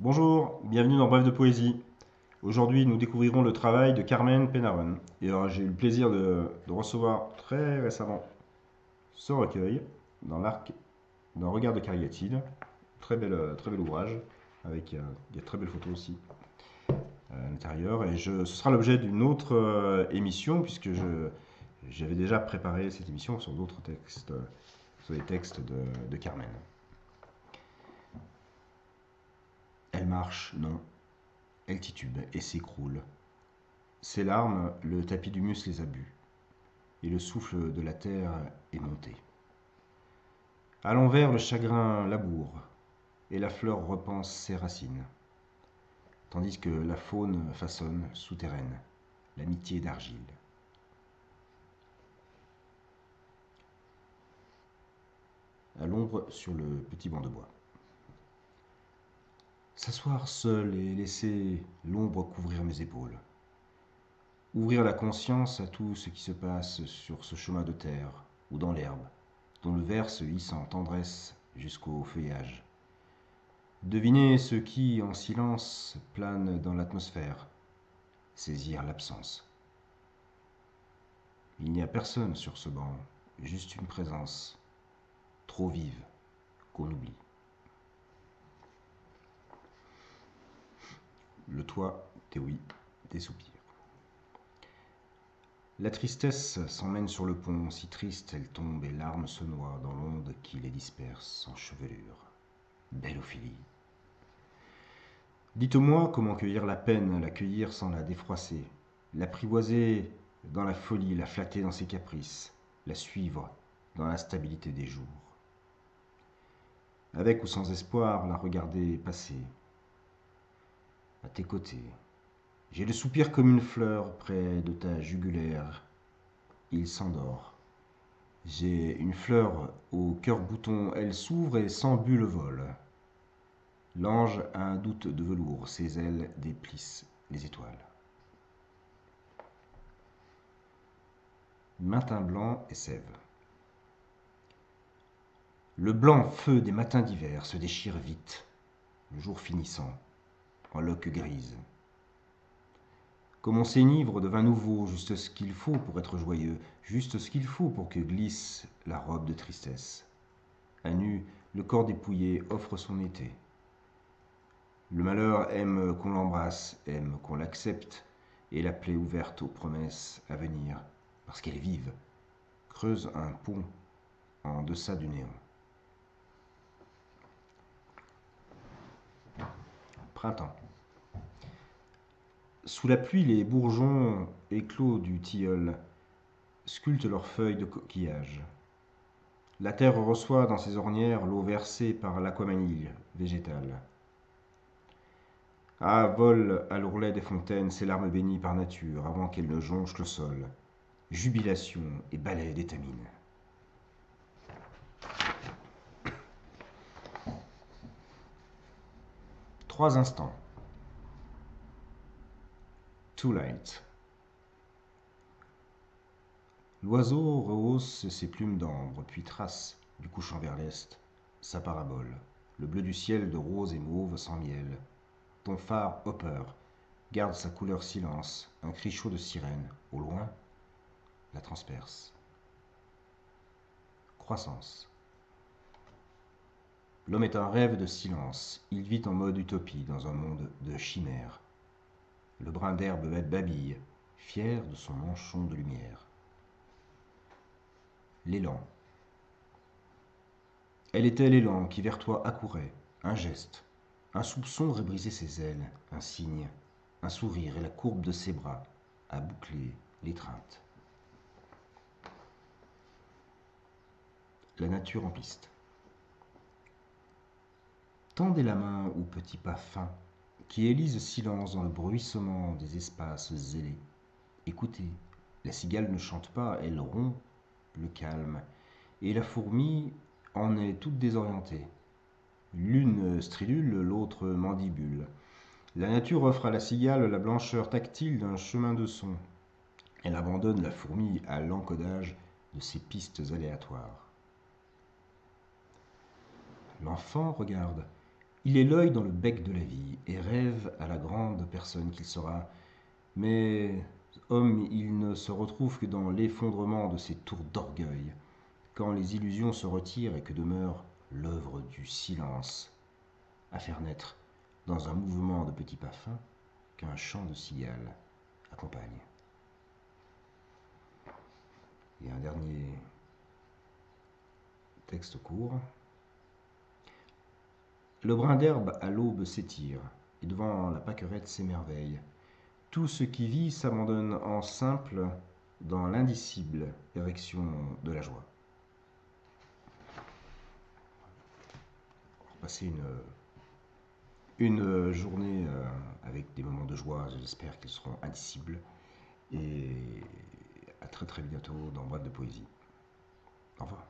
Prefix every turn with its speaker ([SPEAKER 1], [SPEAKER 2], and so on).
[SPEAKER 1] Bonjour, bienvenue dans Bref de Poésie. Aujourd'hui, nous découvrirons le travail de Carmen Pénarone. Et j'ai eu le plaisir de recevoir très récemment ce recueil dans l'arc d'un regard de Cariatide. Très bel ouvrage, avec des très belles photos aussi à l'intérieur. Et ce sera l'objet d'une autre émission, puisque j'avais déjà préparé cette émission sur d'autres textes, sur les textes de Carmen. Elle marche, non. Elle titube et s'écroule. Ses larmes, le tapis d'humus les a bues, et le souffle de la terre est monté. À l'envers, le chagrin laboure, et la fleur repense ses racines, tandis que la faune façonne, souterraine, l'amitié d'argile. À l'ombre sur le petit banc de bois. S'asseoir seul et laisser l'ombre couvrir mes épaules. Ouvrir la conscience à tout ce qui se passe sur ce chemin de terre ou dans l'herbe, dont le vert se hisse en tendresse jusqu'au feuillage. Deviner ce qui, en silence, plane dans l'atmosphère. Saisir l'absence. Il n'y a personne sur ce banc, juste une présence, trop vive qu'on oublie. Le toit, des oui, des soupirs. La tristesse s'emmène sur le pont, si triste elle tombe et larmes se noient dans l'onde qui les disperse en chevelure. Belle Ophélie. Dites-moi comment cueillir la peine, la cueillir sans la défroisser, l'apprivoiser dans la folie, la flatter dans ses caprices, la suivre dans l'instabilité des jours. Avec ou sans espoir, la regarder passer. À tes côtés, j'ai le soupir comme une fleur près de ta jugulaire. Il s'endort. J'ai une fleur au cœur bouton, elle s'ouvre et sans but le vol. L'ange a un doute de velours, ses ailes déplissent les étoiles. Matin blanc et sève. Le blanc feu des matins d'hiver se déchire vite, le jour finissant, en loques grises. Comme on s'enivre de vin nouveau, juste ce qu'il faut pour être joyeux, juste ce qu'il faut pour que glisse la robe de tristesse. À nu, le corps dépouillé offre son été. Le malheur aime qu'on l'embrasse, aime qu'on l'accepte, et la plaie ouverte aux promesses à venir, parce qu'elle est vive, creuse un pont en deçà du néant. Printemps. Sous la pluie, les bourgeons éclos du tilleul sculptent leurs feuilles de coquillage. La terre reçoit dans ses ornières l'eau versée par l'aquamanille végétale. Ah, volent à l'ourlet des fontaines ces larmes bénies par nature avant qu'elles ne jonchent le sol. Jubilation et balai d'étamine. Trois instants. Too late. L'oiseau rehausse ses plumes d'ambre, puis trace, du couchant vers l'est, sa parabole. Le bleu du ciel de rose et mauve sans miel. Ton phare Hopper garde sa couleur silence, un cri chaud de sirène, au loin, la transperce. Croissance. L'homme est un rêve de silence, il vit en mode utopie dans un monde de chimères. Le brin d'herbe babille, fier de son manchon de lumière. L'élan. Elle était l'élan qui vers toi accourait, un geste, un soupçon aurait brisé ses ailes, un signe, un sourire et la courbe de ses bras a bouclé l'étreinte. La nature en piste. Tendez la main aux petits pas fins qui élisent silence dans le bruissement des espaces zélés. Écoutez, la cigale ne chante pas, elle rompt le calme, et la fourmi en est toute désorientée. L'une stridule, l'autre mandibule. La nature offre à la cigale la blancheur tactile d'un chemin de son. Elle abandonne la fourmi à l'encodage de ses pistes aléatoires. L'enfant regarde. Il est l'œil dans le bec de la vie et rêve à la grande personne qu'il sera. Mais homme, il ne se retrouve que dans l'effondrement de ses tours d'orgueil, quand les illusions se retirent et que demeure l'œuvre du silence, à faire naître, dans un mouvement de petits pas fins, qu'un chant de cigale accompagne. Et un dernier texte court. Le brin d'herbe à l'aube s'étire, et devant la pâquerette s'émerveille. Tout ce qui vit s'abandonne en simple dans l'indicible érection de la joie. Passer une journée avec des moments de joie, j'espère qu'ils seront indicibles. Et à très très bientôt dans Boîte de Poésie. Au revoir.